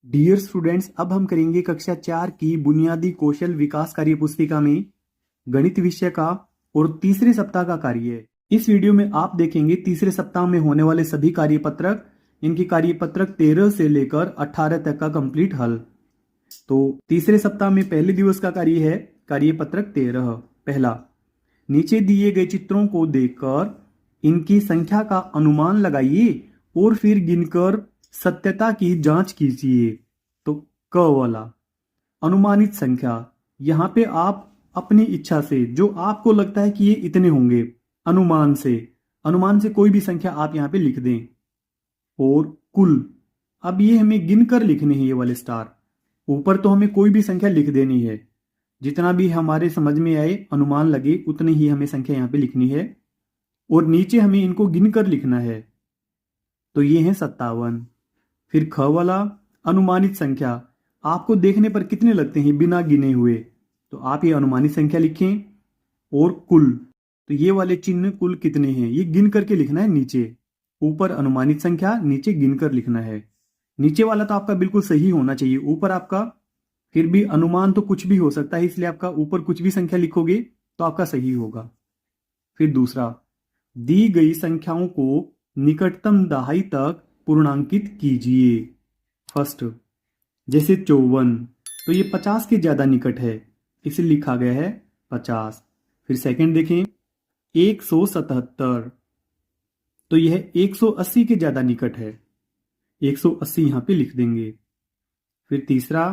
Dear students, अब हम करेंगे कक्षा 4 की बुनियादी कौशल विकास कार्य पुस्तिका में गणित विषय का और तीसरे सप्ताह का कार्य। इस वीडियो में आप देखेंगे तीसरे सप्ताह में होने वाले सभी कार्यपत्रक, इनकी कार्यपत्रक 13 से लेकर 18 तक का कंप्लीट हल। तो तीसरे सप्ताह में पहले दिवस का कार्य है कार्यपत्रक 13। पहला, नीचे दिए गए चित्रों को देखकर इनकी संख्या का अनुमान लगाइए और फिर गिनकर सत्यता की जांच कीजिए। तो क वाला अनुमानित संख्या, यहाँ पे आप अपनी इच्छा से जो आपको लगता है कि ये इतने होंगे, अनुमान से कोई भी संख्या आप यहाँ पे लिख दें। और कुल, अब ये हमें गिनकर लिखने हैं, ये वाले स्टार। ऊपर तो हमें कोई भी संख्या लिख देनी है, जितना भी हमारे समझ में आए अनुमान लगे उतनी ही हमें संख्या यहाँ पे लिखनी है और नीचे हमें इनको गिनकर लिखना है। तो ये है 57। फिर ख वाला अनुमानित संख्या, आपको देखने पर कितने लगते हैं बिना गिने हुए, तो आप ये अनुमानित संख्या लिखें। और कुल, तो ये वाले चिन्ह कुल कितने हैं ये गिन करके लिखना है नीचे। ऊपर अनुमानित संख्या, नीचे गिनकर लिखना है। नीचे वाला तो आपका बिल्कुल सही होना चाहिए, ऊपर आपका फिर भी अनुमान तो कुछ भी हो सकता है, इसलिए आपका ऊपर कुछ भी संख्या लिखोगे तो आपका सही होगा। फिर दूसरा, दी गई संख्याओं को निकटतम दहाई तक पूर्णांकित कीजिए। फर्स्ट, जैसे 54, तो ये 50 के ज्यादा निकट है, इसे लिखा गया है 50। फिर सेकंड देखें, 177, तो यह 180 के ज्यादा निकट है, 180 यहां पे लिख देंगे। फिर तीसरा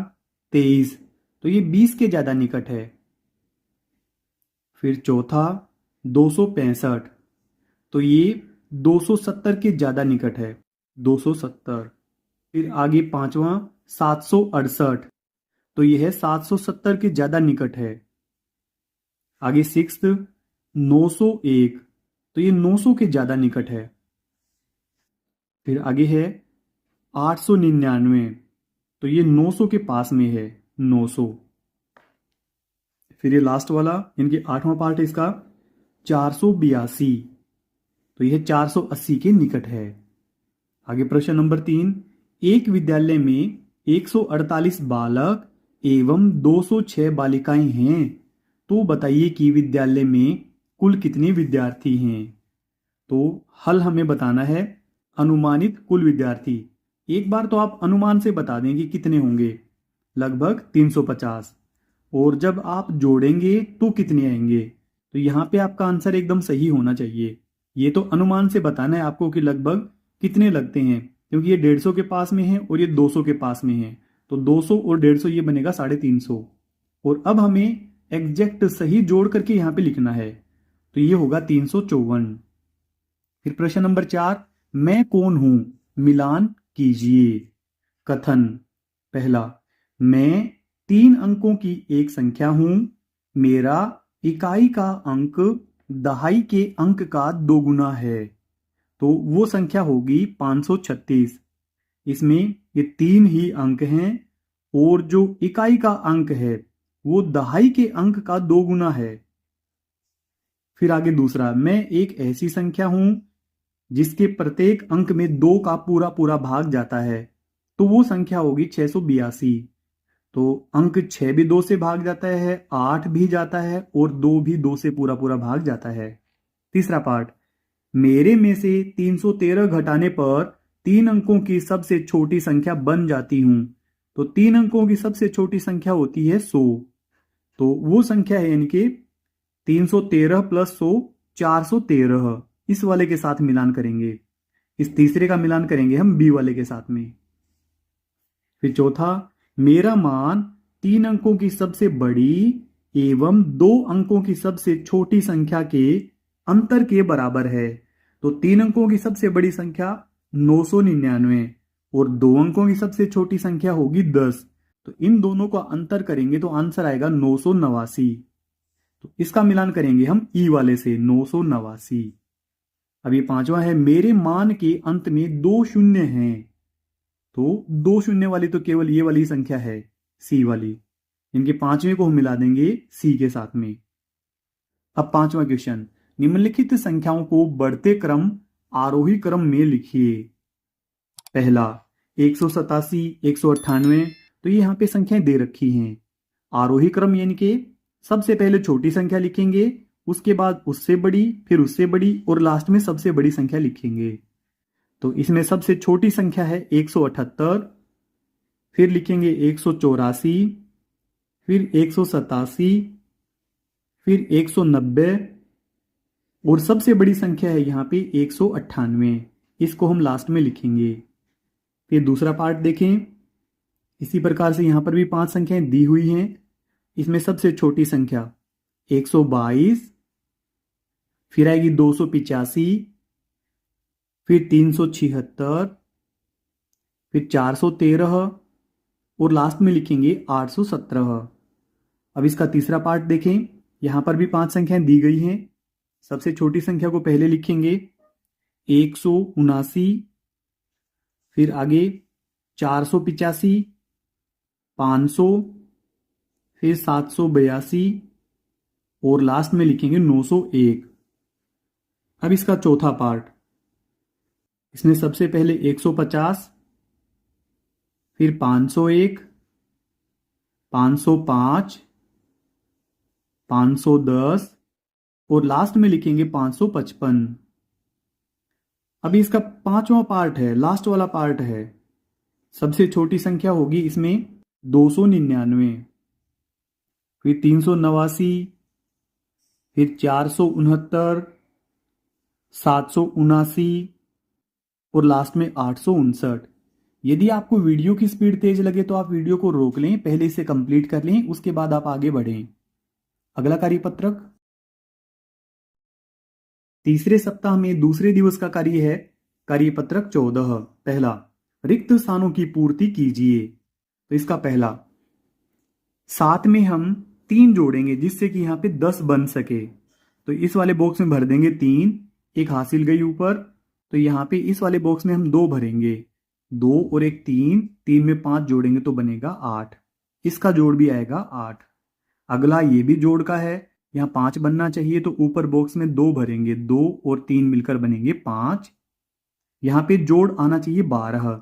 23, तो ये 20 के ज्यादा निकट है। फिर चौथा 265, तो ये 270 के ज्यादा निकट है, 270। फिर आगे पांचवा 768, तो यह 770 के ज्यादा निकट है। आगे सिक्स 901, तो ये 900 के ज्यादा निकट है। फिर आगे है 899, तो ये 900 के पास में है, 900। फिर ये लास्ट वाला, इनके 8वां पार्ट है इसका 482, तो यह 480 के निकट है। आगे प्रश्न नंबर 3, एक विद्यालय में 148 बालक एवं 206 बालिकाएं हैं, तो बताइए कि विद्यालय में कुल कितने विद्यार्थी हैं। तो हल हमें बताना है अनुमानित कुल विद्यार्थी। एक बार तो आप अनुमान से बता दें कि कितने होंगे, लगभग 350। और जब आप जोड़ेंगे तो कितने आएंगे, तो यहाँ पे आपका आंसर एकदम सही होना चाहिए। ये तो अनुमान से बताना है आपको कि लगभग कितने लगते हैं, क्योंकि ये 150 के पास में है और ये 200 के पास में है, तो 200 और 150 ये बनेगा 350। और अब हमें एग्जैक्ट सही जोड़ करके यहाँ पे लिखना है, तो ये होगा 354। फिर प्रश्न नंबर 4, मैं कौन हूं, मिलान कीजिए। कथन, पहला, मैं 3 अंकों की एक संख्या हूं, मेरा इकाई का अंक दहाई के अंक का 2 गुना है, तो वो संख्या होगी 536। इसमें ये 3 ही अंक हैं और जो इकाई का अंक है वो दहाई के अंक का 2 गुना है। फिर आगे दूसरा, मैं एक ऐसी संख्या हूं जिसके प्रत्येक अंक में 2 का पूरा पूरा भाग जाता है, तो वो संख्या होगी 682। तो अंक 6 भी 2 से भाग जाता है, 8 भी जाता है और 2 भी 2 से पूरा पूरा भाग जाता है। तीसरा पार्ट, मेरे में से 313 घटाने पर 3 अंकों की सबसे छोटी संख्या बन जाती हूं, तो 3 अंकों की सबसे छोटी संख्या होती है 100, तो वो संख्या है इनके 313 प्लस 100 413। इस वाले के साथ मिलान करेंगे, इस तीसरे का मिलान करेंगे हम बी वाले के साथ में। फिर चौथा, मेरा मान 3 अंकों की सबसे बड़ी एवं 2 अंकों की सबसे छोटी संख्या के अंतर के बराबर है, तो 3 अंकों की सबसे बड़ी संख्या 999 और 2 अंकों की सबसे छोटी संख्या होगी 10, तो इन दोनों का अंतर करेंगे तो आंसर आएगा 989। तो इसका मिलान करेंगे हम ई वाले से, 989। अब ये पांचवा है, मेरे मान के अंत में 2 शून्य हैं, तो 2 शून्य वाली तो केवल ये वाली संख्या है, सी वाली। इनके पांचवें को हम मिला देंगे सी के साथ में। अब पांचवा क्वेश्चन, निम्नलिखित संख्याओं को बढ़ते क्रम आरोही क्रम में लिखिए। पहला, 187, 198, तो ये यहाँ पे संख्याएं दे रखी हैं। आरोही क्रम यानी कि सबसे पहले छोटी संख्या लिखेंगे, उसके बाद उससे बड़ी, फिर उससे बड़ी और लास्ट में सबसे बड़ी संख्या लिखेंगे। तो इसमें सबसे छोटी संख्या है 178, फिर लिखेंगे 184, फिर 187, फिर 190 और सबसे बड़ी संख्या है यहाँ पे 198। इसको हम लास्ट में लिखेंगे। फिर दूसरा पार्ट देखें। इसी प्रकार से यहाँ पर भी 5 संख्याएं दी हुई हैं। इसमें सबसे छोटी संख्या 122, फिर आएगी 285, फिर 376, फिर 413 और लास्ट में लिखेंगे 817। अब इसका तीसरा पार्ट देखें। यहाँ पर भी 5 संख्याएं दी गई हैं। सबसे छोटी संख्या को पहले लिखेंगे 179, फिर आगे 485, 500, फिर 782 और लास्ट में लिखेंगे 901। अब इसका चौथा पार्ट। इसमें सबसे पहले 150, फिर 501, 505, 510 और लास्ट में लिखेंगे 555। अभी इसका 5वां पार्ट है, लास्ट वाला पार्ट है। सबसे छोटी संख्या होगी इसमें 299, फिर 389, फिर 469, 779 और लास्ट में 859। यदि आपको वीडियो की स्पीड तेज लगे तो आप वीडियो को रोक लें, पहले इसे कंप्लीट कर लें, उसके बाद आप आगे बढ़ें। अगला कार्यपत्रक। तीसरे सप्ताह में दूसरे दिवस का कार्य है कार्यपत्रक 14। पहला, रिक्त स्थानों की पूर्ति कीजिए। तो इसका पहला, 7 में हम 3 जोड़ेंगे जिससे कि यहाँ पे 10 बन सके। तो इस वाले बॉक्स में भर देंगे 3, एक हासिल गई ऊपर। तो यहाँ पे इस वाले बॉक्स में हम 2 भरेंगे, 2 और एक 3, 3 में 5 जोड़ेंगे तो बनेगा 8। इसका जोड़ भी आएगा 8। अगला ये भी जोड़ का है, यहाँ 5 बनना चाहिए तो ऊपर बॉक्स में 2 भरेंगे, 2 और 3 मिलकर बनेंगे 5। यहाँ पे जोड़ आना चाहिए 12,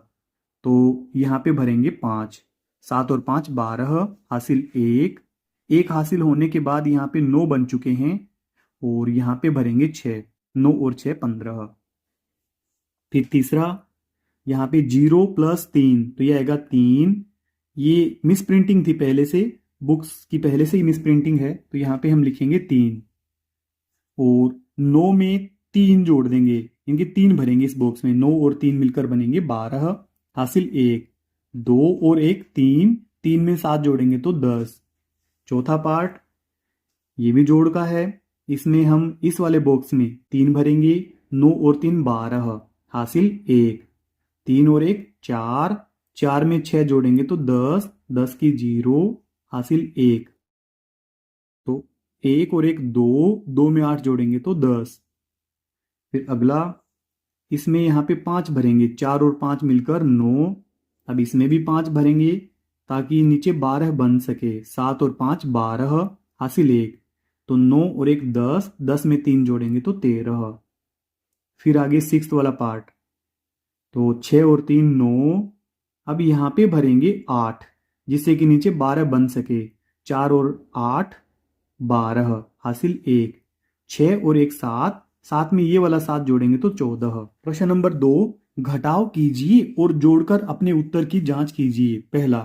तो यहाँ पे भरेंगे 5, 7 और 5 12, हासिल 1। 1 हासिल होने के बाद यहाँ पे 9 बन चुके हैं और यहाँ पे भरेंगे 6, 9 और 6 15। फिर तीसरा, यहाँ पे 0 + 3, तो ये आएगा 3। ये मिस प्रिंटिंग थी पहले से, बुक्स की पहले से ही मिस प्रिंटिंग है, तो यहाँ पे हम लिखेंगे 3 और 9 में 3 जोड़ देंगे, इनके 3 भरेंगे इस बॉक्स में, 9 और 3 मिलकर बनेंगे 12, हासिल 1। 2 और 1 3, 3 में 7 जोड़ेंगे तो 10। चौथा पार्ट, ये भी जोड़ का है। इसमें हम इस वाले बॉक्स में 3 भरेंगे, 9 और 3 12, हासिल 1। 3 और 1 4, 4 में 6 जोड़ेंगे तो 10, 10 की 0, हासिल 1। तो 1 और 1 2, 2 में 8 जोड़ेंगे तो 10। फिर अगला, इसमें यहाँ पे 5 भरेंगे, 4 और 5 मिलकर 9। अब इसमें भी 5 भरेंगे ताकि नीचे 12 बन सके, 7 और 5 12, हासिल 1। तो 9 और 1 10, 10 में 3 जोड़ेंगे तो 13। फिर आगे 6th वाला पार्ट, तो 6 और 3 9। अब यहाँ पे भरेंगे 8 जिससे कि नीचे 12 बन सके, 4 और 8 12, हासिल 1। 6 और 1 7, 7 में ये वाला 7 जोड़ेंगे तो 14। प्रश्न नंबर 2, घटाव कीजिए और जोड़कर अपने उत्तर की जांच कीजिए। पहला,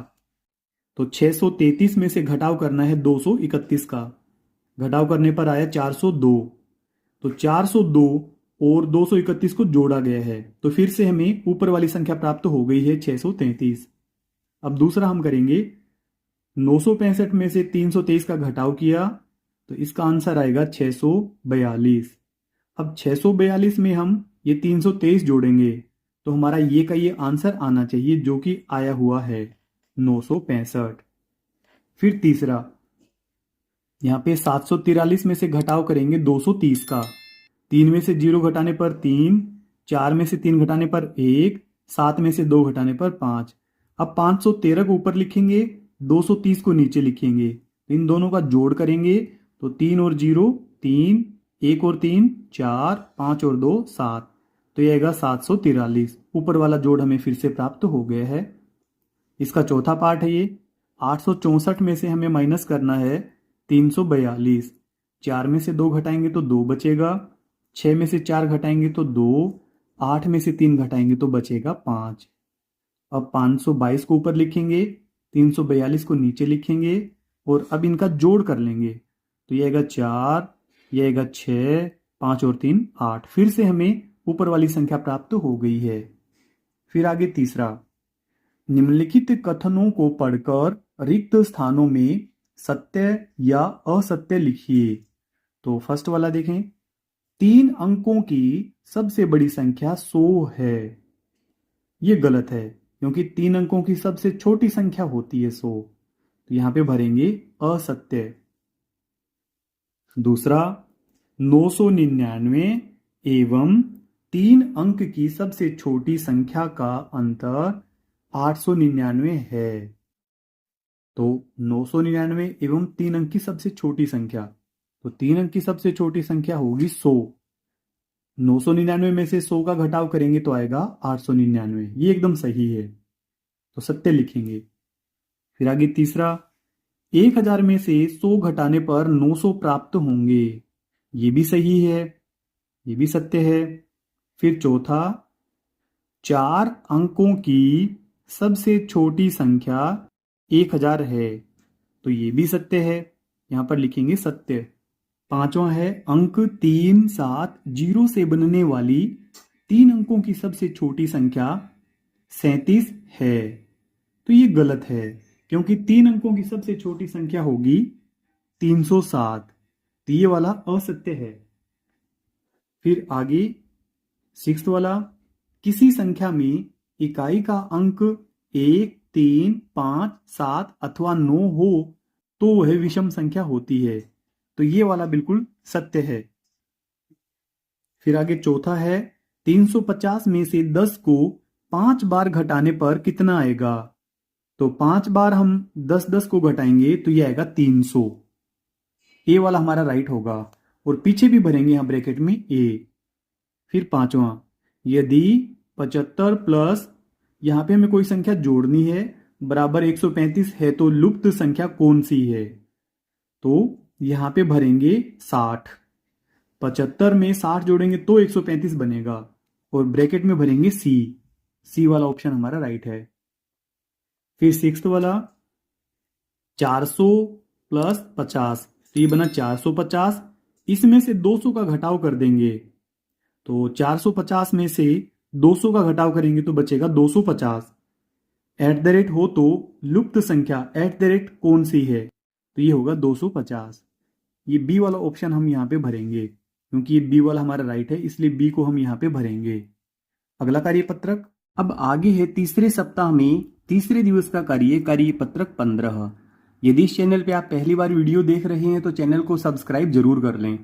तो 633 में से घटाव करना है 231 का। घटाव करने पर आया 402। तो 402 और 231 को जोड़ा गया है, तो फिर से हमें ऊपर वाली संख्या प्राप्त हो गई है 633। अब दूसरा हम करेंगे, 965 में से 323 का घटाव किया तो इसका आंसर आएगा 642। अब 642 में हम ये 323 जोड़ेंगे तो हमारा ये आंसर आना चाहिए जो कि आया हुआ है 965। फिर तीसरा, यहाँ पे 743 में से घटाव करेंगे 230 का। 3 में से 0 घटाने पर 3, 4 में से 3 घटाने पर 1, 7 में से 2 घटाने पर 5। अब 513 को ऊपर लिखेंगे, 230 को नीचे लिखेंगे, तो इन दोनों का जोड़ करेंगे तो 3 और 0 3, 1 और 3 4, 5 और 2 7। तो ये आएगा 743। ऊपर वाला जोड़ हमें फिर से प्राप्त हो गया है। इसका चौथा पार्ट है ये। 864 में से हमें माइनस करना है 342। 4 में से 2 घटाएंगे तो 2 बचेगा, 6 में से 4 घटाएंगे तो 2, 8 में से 3 घटाएंगे तो बचेगा 5। अब 522 को ऊपर लिखेंगे, 342 को नीचे लिखेंगे और अब इनका जोड़ कर लेंगे। तो ये आएगा 4, ये आएगा 6, 5 और 3 8। फिर से हमें ऊपर वाली संख्या प्राप्त हो गई है। फिर आगे तीसरा, निम्नलिखित कथनों को पढ़कर रिक्त स्थानों में सत्य या असत्य लिखिए। तो फर्स्ट वाला देखें, 3 अंकों की सबसे बड़ी संख्या 100 है। ये गलत है क्योंकि 3 अंकों की सबसे छोटी संख्या होती है 100। तो यहां पे भरेंगे असत्य। दूसरा, 999 एवं 3 अंक की सबसे छोटी संख्या का अंतर 899 है। तो 999 एवं 3 अंक की सबसे छोटी संख्या, तो 3 अंक की सबसे छोटी संख्या होगी 100। 999 में से 100 का घटाव करेंगे तो आएगा 899। ये एकदम सही है, तो सत्य लिखेंगे। फिर आगे तीसरा, 1000 में से 100 घटाने पर 900 प्राप्त होंगे। ये भी सही है, ये भी सत्य है। फिर चौथा, 4 अंकों की सबसे छोटी संख्या 1000 है। तो ये भी सत्य है, यहां पर लिखेंगे सत्य। पांचवा है, अंक 3 7 0 से बनने वाली 3 अंकों की सबसे छोटी संख्या 37 है। तो ये गलत है क्योंकि 3 अंकों की सबसे छोटी संख्या होगी 307। तो ये वाला असत्य है। फिर आगे सिक्स्थ वाला, किसी संख्या में इकाई का अंक 1 3 5 7 अथवा 9 हो तो वह विषम संख्या होती है। तो ये वाला बिल्कुल सत्य है। फिर आगे चौथा है, 350 में से 10 को 5 बार घटाने पर कितना आएगा। तो 5 बार हम 10 10 को घटाएंगे तो ये आएगा 300। ए वाला हमारा राइट होगा और पीछे भी भरेंगे यहां ब्रैकेट में ए। फिर पांचवा, यदि 75 प्लस यहां पे हमें कोई संख्या जोड़नी है बराबर 135 है तो लुप्त संख्या कौन सी है। तो यहां पे भरेंगे 60। 75 में 60 जोड़ेंगे तो 135 बनेगा और ब्रैकेट में भरेंगे सी। सी वाला ऑप्शन हमारा राइट है। फिर सिक्स्थ वाला, 400 प्लस 50, तो ये बना 450। इसमें से 200 का घटाव कर देंगे तो 450 में से 200 का घटाव करेंगे तो बचेगा 250। एट द रेट हो तो लुप्त संख्या एट द रेट कौन सी है, तो ये होगा 250। ये बी वाला ऑप्शन हम यहाँ पे भरेंगे क्योंकि ये बी वाला हमारा राइट है, इसलिए बी को हम यहाँ पे भरेंगे। अगला कार्यपत्रक, अब आगे है तीसरे सप्ताह में तीसरे दिवस का कार्यपत्रक 15। यदि इस चैनल पे आप पहली बार वीडियो देख रहे हैं तो चैनल को सब्सक्राइब जरूर कर लें।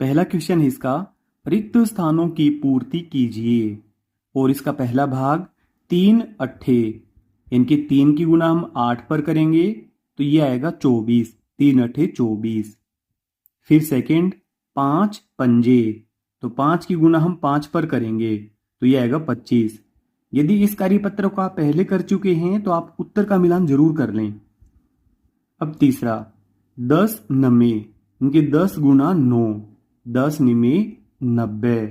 पहला क्वेश्चन है इसका, रिक्त स्थानों की पूर्ति कीजिए। और इसका पहला भाग 3 अट्ठे, इनके 3 की गुना हम 8 पर करेंगे तो ये आएगा 24। 3 अट्ठे 24। फिर सेकंड 5 पंजे, तो 5 की गुना हम 5 पर करेंगे तो ये आएगा 25। यदि इस कार्यपत्र को आप पहले कर चुके हैं तो आप उत्तर का मिलान जरूर कर लें। अब तीसरा 10 नमे, इनके 10 गुना 9, 10 निमे 90।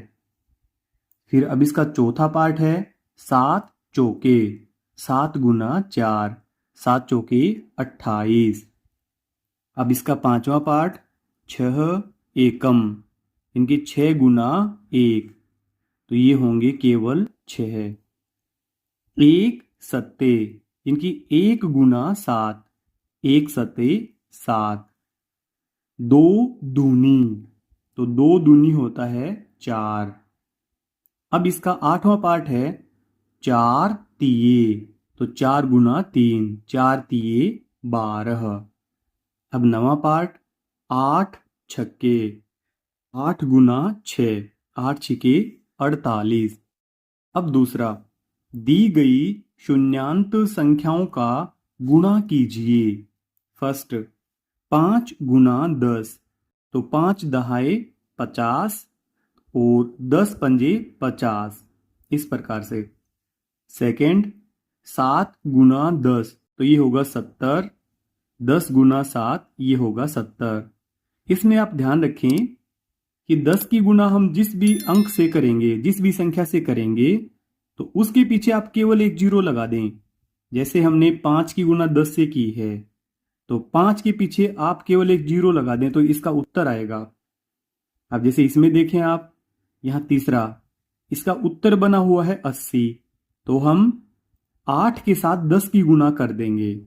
फिर अब इसका चौथा पार्ट है 7 चौके, 7 गुना 4, 7 चौके 28। अब इसका पांचवा पार्ट 6 एकम, इनके 6 गुना 1, तो ये होंगे केवल 6। 1 सत्ते, इनकी 1 गुना 7, 1 सत्ते 7। 2 दूनी, तो 2 दूनी होता है 4। अब इसका आठवां पार्ट है 4 तिये, तो 4 गुना 3, 4 तिये 12। अब नवा पार्ट 8 छक्के, 8 गुना 6, 8 छिके 48। अब दूसरा, दी गई शून्यांत संख्याओं का गुणा कीजिए। फर्स्ट 5 गुना 10, तो 5 दहाई 50 और 10 पंजे 50, इस प्रकार से। सेकंड, 7 गुना 10, तो ये होगा 70। 10 गुना 7, ये होगा 70। इसमें आप ध्यान रखें कि 10 की गुना हम जिस भी अंक से करेंगे, जिस भी संख्या से करेंगे, तो उसके पीछे आप केवल एक जीरो लगा दें। जैसे हमने 5 की गुना 10 से की है, तो 5 के पीछे आप केवल एक जीरो लगा दें तो इसका उत्तर आएगा। अब जैसे इसमें देखें आप, यहां तीसरा, इसका उत्तर बना हुआ है 80, तो हम 8 के साथ 10 की गुना कर देंगे।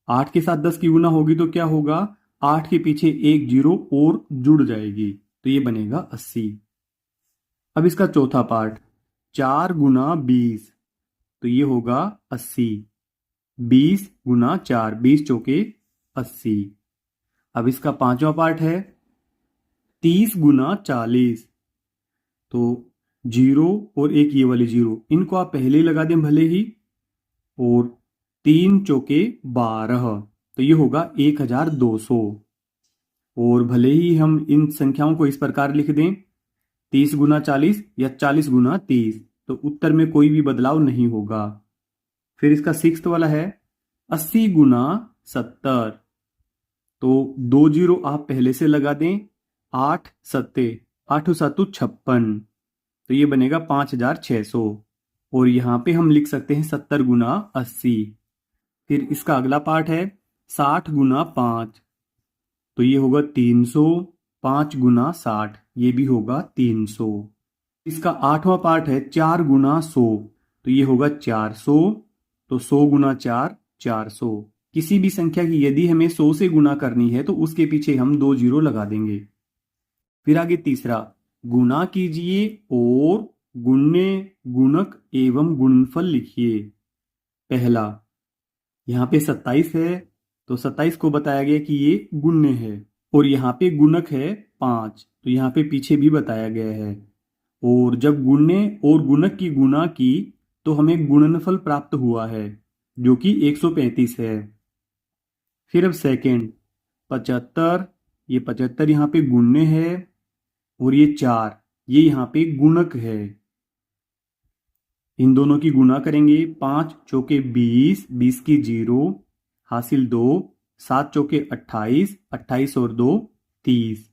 8 के साथ 10 की गुना होगी तो क्या होगा, 8 के पीछे एक जीरो और जुड़ जाएगी, तो ये बनेगा 80। अब इसका चौथा पार्ट, 4 गुना 20, तो ये होगा 80। 20 गुना 4, 20 चौके 80। अब इसका पांचवा पार्ट है 30 गुना 40, तो जीरो और एक ये वाली जीरो, इनको आप पहले ही लगा दें भले ही, और 3 चौके 12, तो ये होगा 1200। और भले ही हम इन संख्याओं को इस प्रकार लिख दें 30 गुना 40 या 40 गुना 30, तो उत्तर में कोई भी बदलाव नहीं होगा। फिर इसका सिक्स्थ वाला है 80 गुना 70, तो 2 जीरो आप पहले से लगा दें। 8 सत्ते 8 7 56, तो ये बनेगा 5600। और यहां पे हम लिख सकते हैं 70 गुना 80। फिर इसका अगला पार्ट है 60 गुना 5, तो ये होगा 300। 5 गुना 60, ये भी होगा 300। इसका आठवां पार्ट है 4 गुना 100, तो ये होगा 400। तो 100 गुना 4, 400। किसी भी संख्या की यदि हमें 100 से गुना करनी है तो उसके पीछे हम 2 जीरो लगा देंगे। फिर आगे तीसरा, गुना कीजिए और गुणने, गुणक एवं गुणनफल लिखिए। पहला, यहाँ पे 27 है, तो 27 को बताया गया कि ये गुण्य है, और यहाँ पे गुणक है 5, तो यहाँ पे पीछे भी बताया गया है। और जब गुण्य और गुणक की गुना की तो हमें गुणनफल प्राप्त हुआ है जो कि 135 है। फिर अब सेकंड, 75, ये 75 यहाँ पे गुण्य है, और ये 4, ये यहाँ पे गुणक है। इन दोनों की गुना करेंगे, 5 चौके 20, 20 की जीरो, हासिल 2, 7 चौके 28, 28 और 2 30,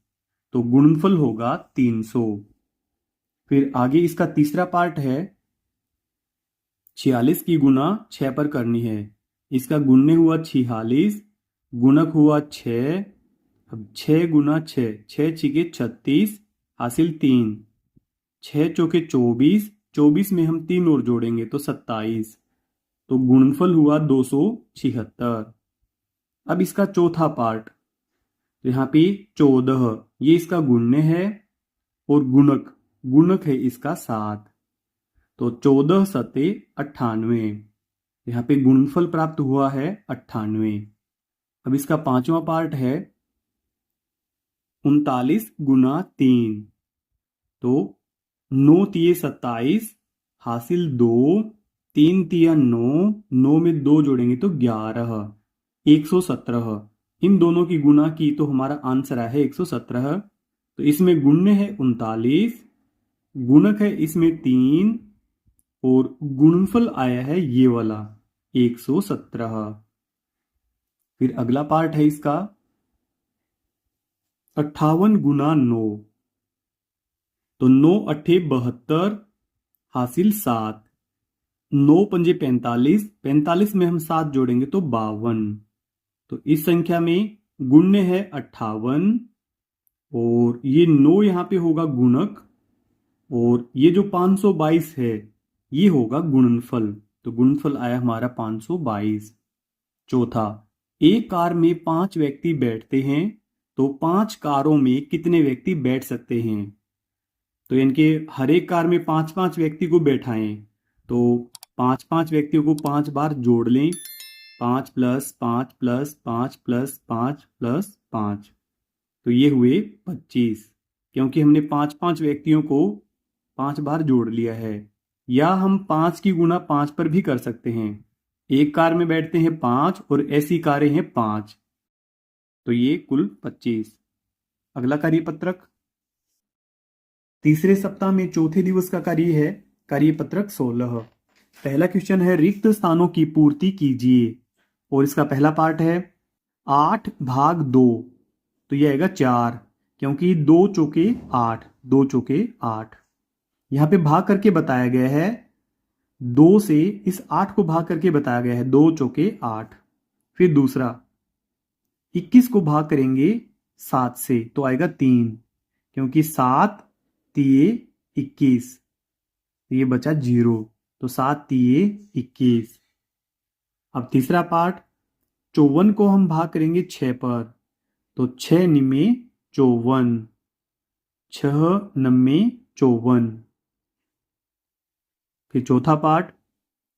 तो गुणनफल होगा 300। फिर आगे इसका तीसरा पार्ट है 46 की गुना 6 पर करनी है। इसका गुण्य हुआ 46, गुणक हुआ 6। अब 6 गुना 6, 6 छिके 36, हासिल 3, 6 चौके 24, 24 में हम 3 और जोड़ेंगे तो 27, तो गुणनफल हुआ 276। अब इसका चौथा पार्ट, तो यहाँ पे 14, ये इसका गुण्य है, और गुणक, गुणक है इसका 7, तो 14 सते 98, यहाँ पे गुणनफल प्राप्त हुआ है 98। अब इसका पांचवा पार्ट है 39 गुना 3, तो 9 तिये 27, हासिल 2, 3 तिया 9, 9 में 2 जोड़ेंगे तो 11, 117। इन दोनों की गुना की तो हमारा आंसर आया है 117। तो इसमें गुण्य है 39, गुणक है इसमें 3, और गुणनफल आया है ये वाला 117। फिर अगला पार्ट है इसका 58 गुना 9, तो 9 अट्ठे 72, हासिल 7, 9 पंजे 45, 45 में हम 7 जोड़ेंगे तो 52, तो इस संख्या में गुण्य है 58, और ये 9 यहां पे होगा गुणक, और ये जो 522 है ये होगा गुणनफल, तो गुणनफल आया हमारा 522। चौथा, एक कार में 5 व्यक्ति बैठते हैं तो 5 कारों में कितने व्यक्ति बैठ सकते हैं। तो इनके हर एक कार में 5-5 व्यक्ति को बैठाएं, तो 5-5 व्यक्तियों को 5 बार जोड़ लें, 5 + 5 + 5 + 5 + 5, तो ये हुए 25, क्योंकि हमने 5-5 व्यक्तियों को 5 बार जोड़ लिया है। या हम 5 की गुना 5 पर भी कर सकते हैं। एक कार में बैठते हैं 5 और ऐसी कारें हैं 5, तो ये कुल 25। अगला कार्यपत्रक, तीसरे सप्ताह में चौथे दिवस का कार्य है कार्य पत्रक 16। पहला क्वेश्चन है रिक्त स्थानों की पूर्ति कीजिए और इसका पहला पार्ट है 8 भाग 2। तो यह आएगा 4 क्योंकि 2 चौके 8, 2 चौके 8। यहां पे भाग करके बताया गया है 2 से इस 8 को भाग करके बताया गया है 2 चौके 8। फिर दूसरा 21 को भाग करेंगे 7 से तो आएगा 3 क्योंकि 7 तिये 21, ये बचा 0 तो 7 तिये 21। अब तीसरा पार्ट 54 को हम भाग करेंगे 6 पर तो 6 निमे 54, 6 नम्मे 54। फिर चौथा पार्ट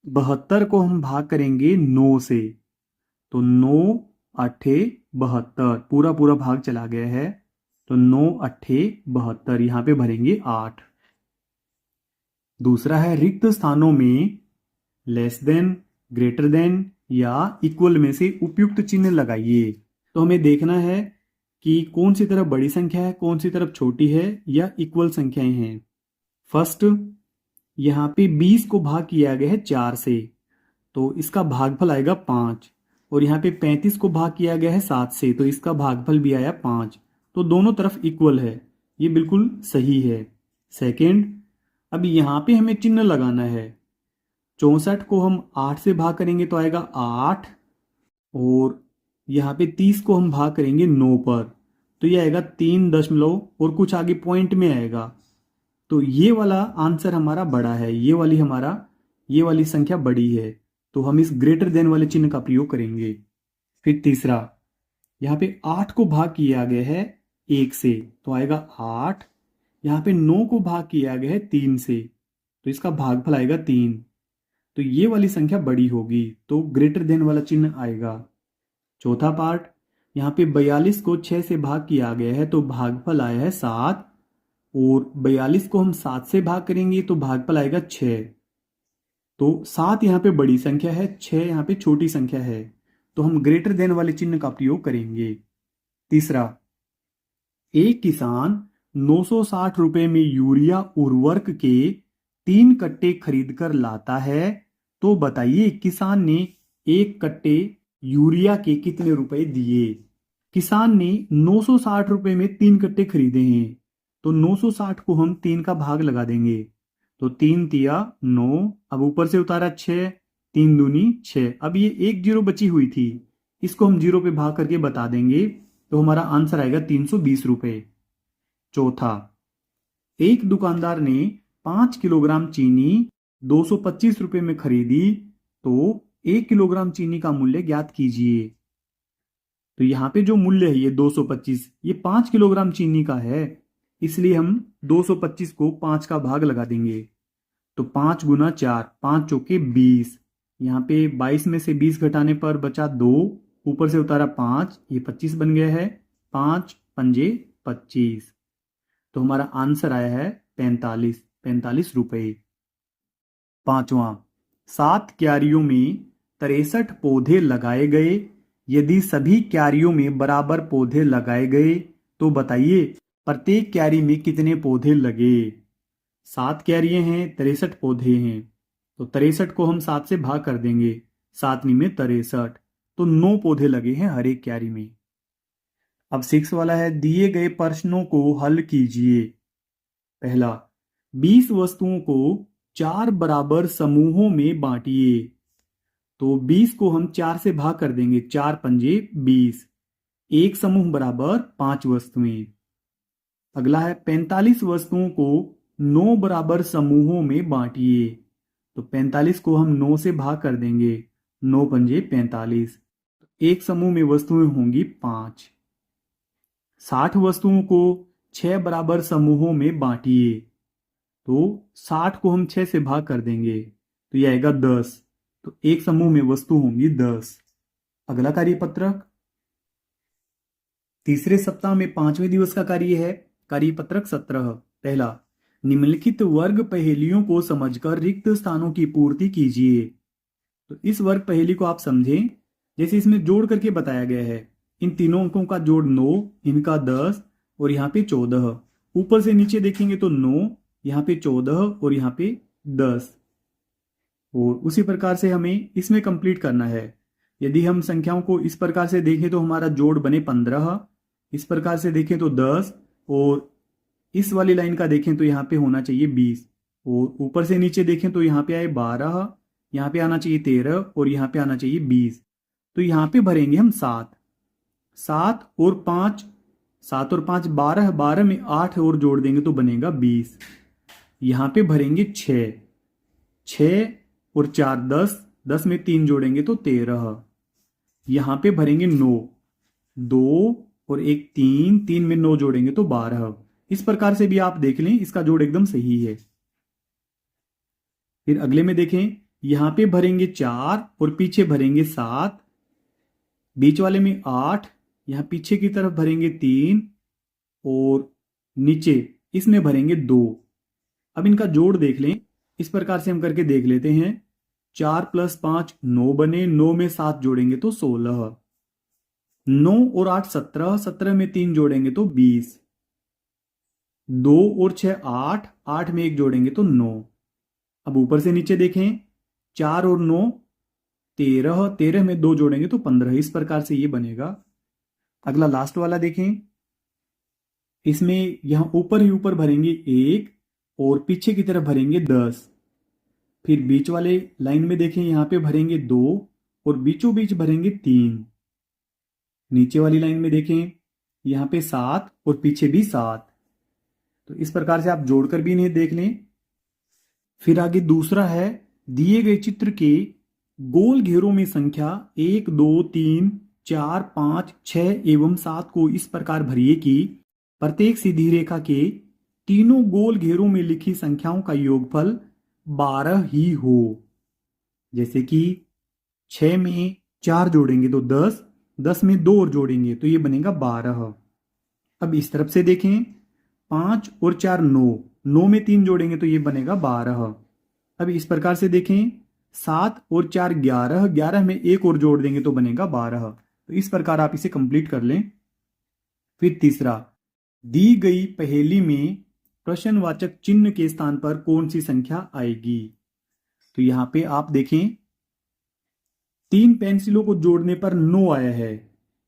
72 को हम भाग करेंगे 9 से तो 9 अट्ठे 72, पूरा पूरा भाग चला गया है तो 9 अट्ठे 72, यहां पे भरेंगे 8। दूसरा है रिक्त स्थानों में लेस देन, ग्रेटर देन या इक्वल में से उपयुक्त चिन्ह लगाइए। तो हमें देखना है कि कौन सी तरफ बड़ी संख्या है, कौन सी तरफ छोटी है या इक्वल संख्याएं हैं। फर्स्ट यहाँ पे 20 को भाग किया गया है 4 से तो इसका भागफल आएगा 5, और यहाँ पे 35 को भाग किया गया है 7 से तो इसका भागफल भी आया 5। तो दोनों तरफ इक्वल है, ये बिल्कुल सही है। सेकंड, अब यहाँ पे हमें चिन्ह लगाना है। 64 को हम 8 से भाग करेंगे तो आएगा 8, और यहाँ पे 30 को हम भाग करेंगे 9 पर तो ये आएगा 3 दशमलव और कुछ आगे पॉइंट में आएगा। तो ये वाला आंसर हमारा बड़ा है, ये वाली संख्या बड़ी है तो हम इस ग्रेटर देन वाले चिन्ह का प्रयोग करेंगे। फिर तीसरा, यहाँ पे 8 को भाग किया गया है 1 से तो आएगा 8, यहाँ पे 9 को भाग किया गया है 3 से तो इसका भागफल आएगा 3, तो ये वाली संख्या बड़ी होगी तो ग्रेटर देन वाला चिन्ह आएगा। चौथा पार्ट, यहाँ पे 42 को 6 से भाग किया गया है तो भागफल आया है 7, और 42 को हम 7 से भाग करेंगे तो भागफल आएगा 6। तो 7 यहाँ पे बड़ी संख्या है, 6 यहाँ पे छोटी संख्या है तो हम ग्रेटर देन वाले चिन्ह का प्रयोग करेंगे। तीसरा, एक किसान 960 रुपए में यूरिया उर्वरक के 3 कट्टे खरीद कर लाता है तो बताइए किसान ने 1 कट्टे यूरिया के कितने रुपए दिए। किसान ने 960 रुपए में 3 कट्टे खरीदे हैं तो 960 को हम 3 का भाग लगा देंगे तो 3 तिया 9, अब ऊपर से उतारा 6, 3 दूनी 6। अब ये 1 जीरो बची हुई थी, इसको हम 0 पे भाग करके बता देंगे तो हमारा आंसर आएगा 320 रुपए। चौथा, एक दुकानदार ने 5 किलोग्राम चीनी 225 रुपए में खरीदी तो 1 किलोग्राम चीनी का मूल्य ज्ञात कीजिए। तो यहाँ पे जो मूल्य है ये 225, ये 5 किलोग्राम चीनी का है इसलिए हम 225 को 5 का भाग लगा देंगे तो 5 गुना 4, 5 चौके 20, यहाँ पे 22 में से 20 घटाने पर बचा 2, ऊपर से उतारा 5, ये 25 बन गया है, 5 पंजे 25, तो हमारा आंसर आया है 45 रुपए। पांचवा, 7 क्यारियों में 63 पौधे लगाए गए, यदि सभी क्यारियों में बराबर पौधे लगाए गए तो बताइए प्रत्येक क्यारी में कितने पौधे लगे। 7 क्यारियां हैं, 63 पौधे हैं तो 63 को हम 7 से भाग कर देंगे, 7 निमे 63, तो 9 पौधे लगे हैं हर एक क्यारी में। अब 6 वाला है, दिए गए प्रश्नों को हल कीजिए। पहला, 20 वस्तुओं को 4 बराबर समूहों में बांटिए तो 20 को हम 4 से भाग कर देंगे, 4 पंजे 20, एक समूह बराबर 5 वस्तुएं। अगला है 45 वस्तुओं को 9 बराबर समूहों में बांटिए तो 45 को हम 9 से भाग कर देंगे, 9 पंजे 45, एक समूह में वस्तुएं होंगी 5। 60 वस्तुओं को 6 बराबर समूहों में बांटिए तो 60 को हम 6 से भाग कर देंगे तो यह आएगा 10, तो एक समूह में वस्तु होंगी 10। अगला कार्य पत्रक तीसरे सप्ताह में 5वें दिवस का कार्य है कार्य पत्रक 17। पहला, निम्नलिखित वर्ग पहेलियों को समझकर रिक्त स्थानों की पूर्ति कीजिए। तो इस वर्ग पहेली को आप समझें जैसे इसमें जोड़ करके बताया गया है, इन तीनों अंकों का जोड़ 9, इनका 10 और यहाँ पे 14, ऊपर से नीचे देखेंगे तो 9, यहाँ पे 14 और यहाँ पे 10। और उसी प्रकार से हमें इसमें कंप्लीट करना है। यदि हम संख्याओं को इस प्रकार से देखें तो हमारा जोड़ बने 15, इस प्रकार से देखें तो 10, और इस वाली लाइन का देखें तो यहाँ पे होना चाहिए 20, और ऊपर से नीचे देखें तो यहाँ पे आए 12, यहाँ पे आना चाहिए 13 और यहाँ पे आना चाहिए 20। तो यहाँ पे भरेंगे हम 7, 7 और 5, 7 और 5 12, 12 में 8 और जोड़ देंगे तो बनेगा 20। यहाँ पे भरेंगे 6, 6 और 4 10, 10 में 3 जोड़ेंगे तो 13। यहाँ पे भरेंगे 9, 2 और 1 3, 3 में 9 जोड़ेंगे तो 12। इस प्रकार से भी आप देख लें, इसका जोड़ एकदम सही है। फिर अगले में देखें, यहां पे भरेंगे 4 और पीछे भरेंगे 7, बीच वाले में 8, यहां पीछे की तरफ भरेंगे 3 और नीचे इसमें भरेंगे 2। अब इनका जोड़ देख लें, इस प्रकार से हम करके देख लेते हैं। 4 + 5 9 बने, 9 में 7 जोड़ेंगे तो 16, 9 और 8 17, 17 में 3 जोड़ेंगे तो 20, 2 और 6 8, 8 में 1 जोड़ेंगे तो 9। अब ऊपर से नीचे देखें, 4 और 9 13, 13 में 2 जोड़ेंगे तो 15। इस प्रकार से ये बनेगा। अगला लास्ट वाला देखें, इसमें यहां ऊपर ही ऊपर भरेंगे 1 और पीछे की तरफ भरेंगे 10। फिर बीच वाले लाइन में देखें, यहां पे भरेंगे 2 और बीचों बीच भरेंगे 3। नीचे वाली लाइन में देखें, यहां पे 7 और पीछे भी 7। तो इस प्रकार से आप जोड़कर भी इन्हें देख लें। फिर आगे दूसरा है, दिए गए चित्र के गोल घेरों में संख्या 1 2 3 4 5 6 एवं 7 को इस प्रकार भरिए कि प्रत्येक सीधी रेखा के तीनों गोल घेरों में लिखी संख्याओं का योगफल 12 ही हो। जैसे कि 6 में 4 जोड़ेंगे तो 10, 10 में 2 और जोड़ेंगे तो ये बनेगा 12। अब इस तरफ से देखें, 5 और 4 9, 9 में 3 जोड़ेंगे तो ये बनेगा 12। अब इस प्रकार से देखें, 7 और 4 11, 11 में 1 और जोड़ देंगे तो बनेगा 12। तो इस प्रकार आप इसे कंप्लीट कर लें। फिर तीसरा, दी गई पहेली में प्रश्नवाचक चिन्ह के स्थान पर कौन सी संख्या आएगी। तो यहां पे आप देखें, 3 पेंसिलों को जोड़ने पर 9 आया है,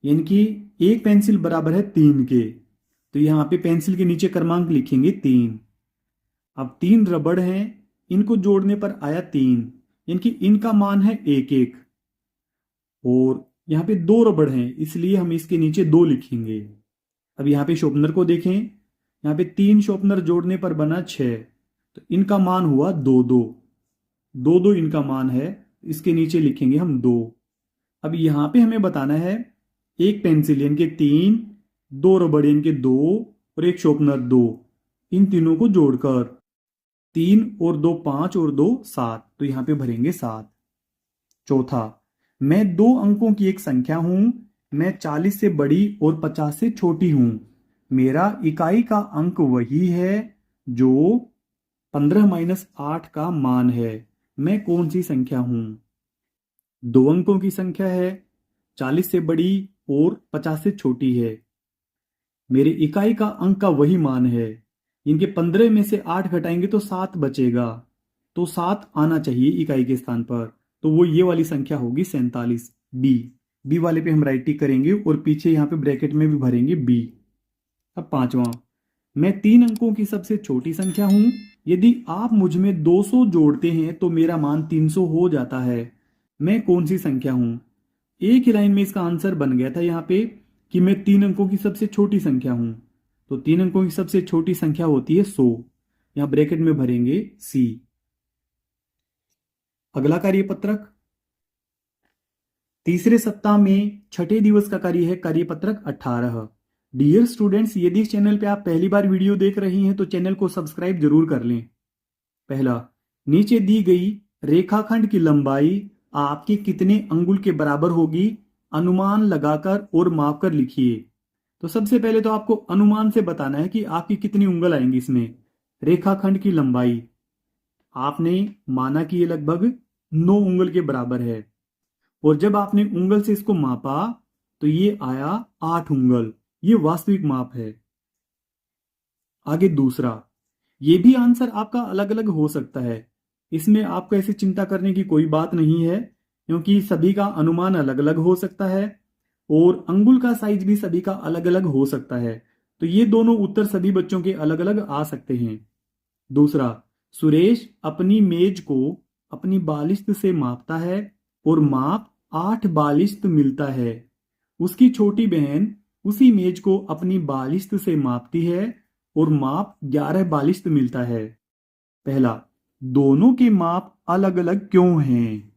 यानी कि एक पेंसिल बराबर है 3 के। तो यहां पे पेंसिल के नीचे क्रमांक लिखेंगे 3। अब 3 रबड़ हैं, इनको जोड़ने पर आया 3, यानी कि इनका मान है 1 1। और यहां पे 2 रबड़ हैं, इसलिए हम इसके नीचे 2 लिखेंगे। अब यहां पे शॉर्पनर को देखें, यहां पे 3 शॉर्पनर जोड़ने पर बना 6, तो इनका मान हुआ 2 2, 2 2 इनका मान है, इसके नीचे लिखेंगे हम 2। अब यहां पे हमें बताना है एक पेंसिल यानी कि 3, 2 रबड़ यानी कि 2 और एक शॉर्पनर 2, इन तीनों को जोड़कर 3 और 2 5 और 2 7, तो यहां पे भरेंगे 7। चौथा, मैं 2 अंकों की एक संख्या हूं, मैं 40 से बड़ी और 50 से छोटी हूं, मेरा इकाई का अंक वही है जो 15 - 8 का मान है, मैं कौन सी संख्या हूं। 2 अंकों की संख्या है, 40 से बड़ी और 50 से छोटी है, मेरे इकाई का अंक का वही मान है, इनके 15 में से 8 घटाएंगे तो 7 बचेगा, तो 7 आना चाहिए इकाई के स्थान पर, तो वो ये वाली संख्या होगी 47। बी वाले पे हम राइट टिक करेंगे और पीछे यहाँ पे ब्रैकेट में भी भरेंगे बी। अब पांचवा, मैं 3 अंकों की सबसे छोटी संख्या हूं, यदि आप मुझ में 200 जोड़ते हैं तो मेरा मान 300 हो जाता है, मैं कौन सी संख्या हूं। एक ही लाइन में इसका आंसर बन गया था यहाँ पे कि मैं 3 अंकों की सबसे छोटी संख्या हूं, तो 3 अंकों की सबसे छोटी संख्या होती है 100, यहां ब्रैकेट में भरेंगे सी। अगला कार्यपत्रक, तीसरे सप्ताह में छठे दिवस का कार्य है कार्यपत्रक 18। डियर स्टूडेंट्स, यदि इस चैनल पे आप पहली बार वीडियो देख रही हैं तो चैनल को सब्सक्राइब जरूर कर लें। पहला, नीचे दी गई रेखाखंड की लंबाई आपके कितने अंगुल के बराबर होगी, अनुमान लगाकर और मापकर लिखिए। तो सबसे पहले तो आपको अनुमान से बताना है कि आपकी कितनी उंगल आएंगी इसमें। रेखाखंड की लंबाई आपने माना कि ये लगभग 9 उंगल के बराबर है, और जब आपने उंगल से इसको मापा तो ये आया 8 उंगल, ये वास्तविक माप है। आगे दूसरा, ये भी आंसर आपका अलग अलग हो सकता है। इसमें आपको ऐसी चिंता करने की कोई बात नहीं है, क्योंकि सभी का अनुमान अलग अलग हो सकता है और अंगुल का साइज भी सभी का अलग अलग हो सकता है। तो ये दोनों उत्तर सभी बच्चों के अलग अलग आ सकते हैं। दूसरा, सुरेश अपनी मेज को अपनी बालिश्त से मापता है और माप 8 बालिश्त मिलता है। उसकी छोटी बहन उसी मेज को अपनी बालिश्त से मापती है और माप 11 बालिश्त मिलता है। पहला, दोनों के माप अलग अलग क्यों हैं?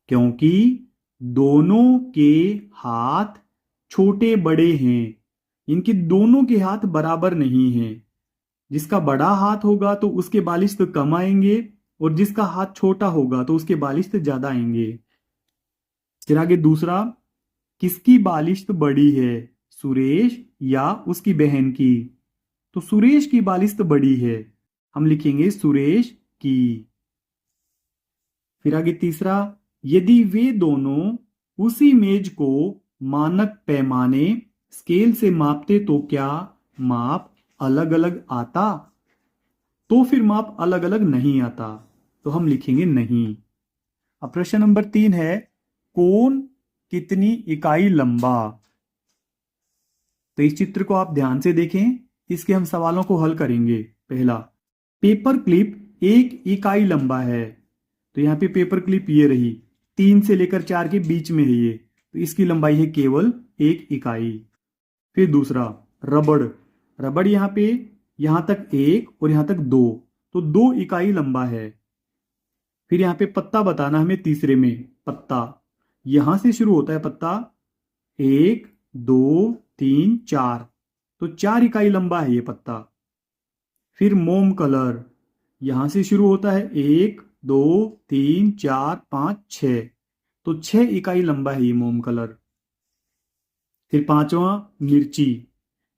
क्योंकि दोनों के हाथ छोटे बड़े हैं। इनके दोनों के हाथ बराबर नहीं हैं। जिसका बड़ा हाथ होगा तो उसके बालिश्त कम आएंगे और जिसका हाथ छोटा होगा तो उसके बालिश्त ज्यादा आएंगे। फिर आगे दूसरा, किसकी बालिश्त बड़ी है, सुरेश या उसकी बहन की? तो सुरेश की बालिश्त बड़ी है, हम लिखेंगे सुरेश की। फिर आगे तीसरा, यदि वे दोनों उसी मेज को मानक पैमाने स्केल से मापते तो क्या माप अलग अलग आता? तो फिर माप अलग अलग नहीं आता, तो हम लिखेंगे नहीं। अब प्रश्न नंबर 3 है, कौन कितनी इकाई लंबा? तो इस चित्र को आप ध्यान से देखें, इसके हम सवालों को हल करेंगे। पहला, पेपर क्लिप 1 इकाई लंबा है। तो यहां पे पेपर क्लिप ये रही, 3 से लेकर 4 के बीच में है ये, तो इसकी लंबाई है केवल 1 इकाई। फिर दूसरा, रबड़, रबड़ यहां पे यहां तक 1 और यहां तक 2, तो 2 इकाई लंबा है। फिर यहां पे पत्ता बताना हमें, तीसरे में पत्ता यहां से शुरू होता है पत्ता, 1 2 3 4, तो 4 इकाई लंबा है ये पत्ता। फिर मोम कलर, यहां से शुरू होता है 1 2 3 4 5 6, तो 6 इकाई लंबा है ये मोम कलर। फिर पांचवा, मिर्ची,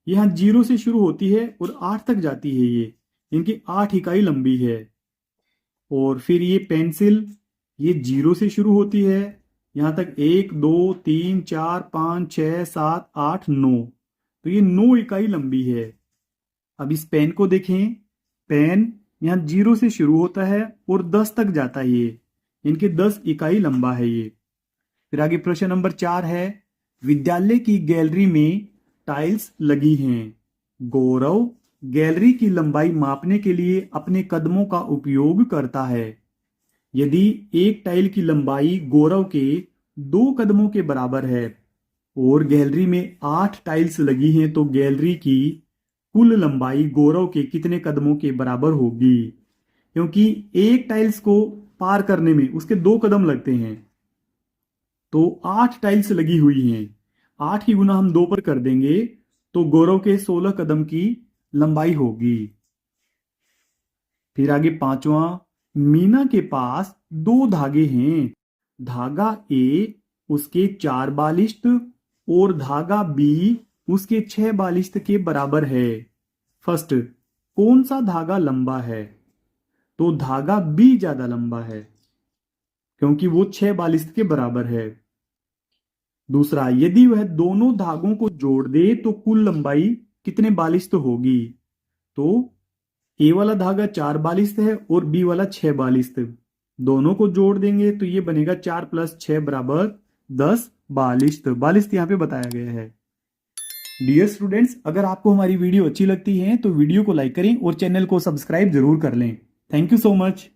यहां 0 से शुरू होती है और 8 तक जाती है ये, इनकी 8 इकाई लंबी है। और फिर ये पेंसिल, ये 0 से शुरू होती है, यहां तक 1 2 3 4 5 6 7 8 9, तो ये 9 इकाई लंबी है। अब इस पेन को देखें, पेन यहां 0 से शुरू होता है और 10 तक जाता है ये, इनके 10 इकाई लंबा है ये। फिर आगे प्रश्न नंबर 4 है, विद्यालय की गैलरी में टाइल्स लगी हैं। गौरव गैलरी की लंबाई मापने के लिए अपने कदमों का उपयोग करता है। यदि एक टाइल की लंबाई गौरव के 2 कदमों के बराबर है और गैलरी में 8 टाइल्स लगी हैं, तो गैलरी की कुल लंबाई गौरव के कितने कदमों के बराबर होगी? क्योंकि एक टाइल्स को पार करने में उसके 2 कदम लगते हैं, तो 8 टाइल्स लगी हुई हैं, 8 की गुना हम 2 पर कर देंगे तो गौरव के 16 कदम की लंबाई होगी। फिर आगे पांचवा, मीना के पास 2 धागे हैं। धागा ए उसके 4 बालिश्त और धागा बी उसके 6 बालिश्त के बराबर है। फर्स्ट, कौन सा धागा लंबा है? तो धागा बी ज्यादा लंबा है, क्योंकि वो 6 बालिश्त के बराबर है। दूसरा, यदि वह दोनों धागों को जोड़ दे तो कुल लंबाई कितने बालिश्त होगी? तो ए वाला धागा 4 बालिश्त है और बी वाला 6 बालिश्त, दोनों को जोड़ देंगे तो ये बनेगा 4 + 6 = 10 बालिश्त। बालिश्त यहाँ पे बताया गया है। डियर स्टूडेंट्स, अगर आपको हमारी वीडियो अच्छी लगती है तो वीडियो को लाइक करें और चैनल को सब्सक्राइब जरूर कर लें। Thank you so much.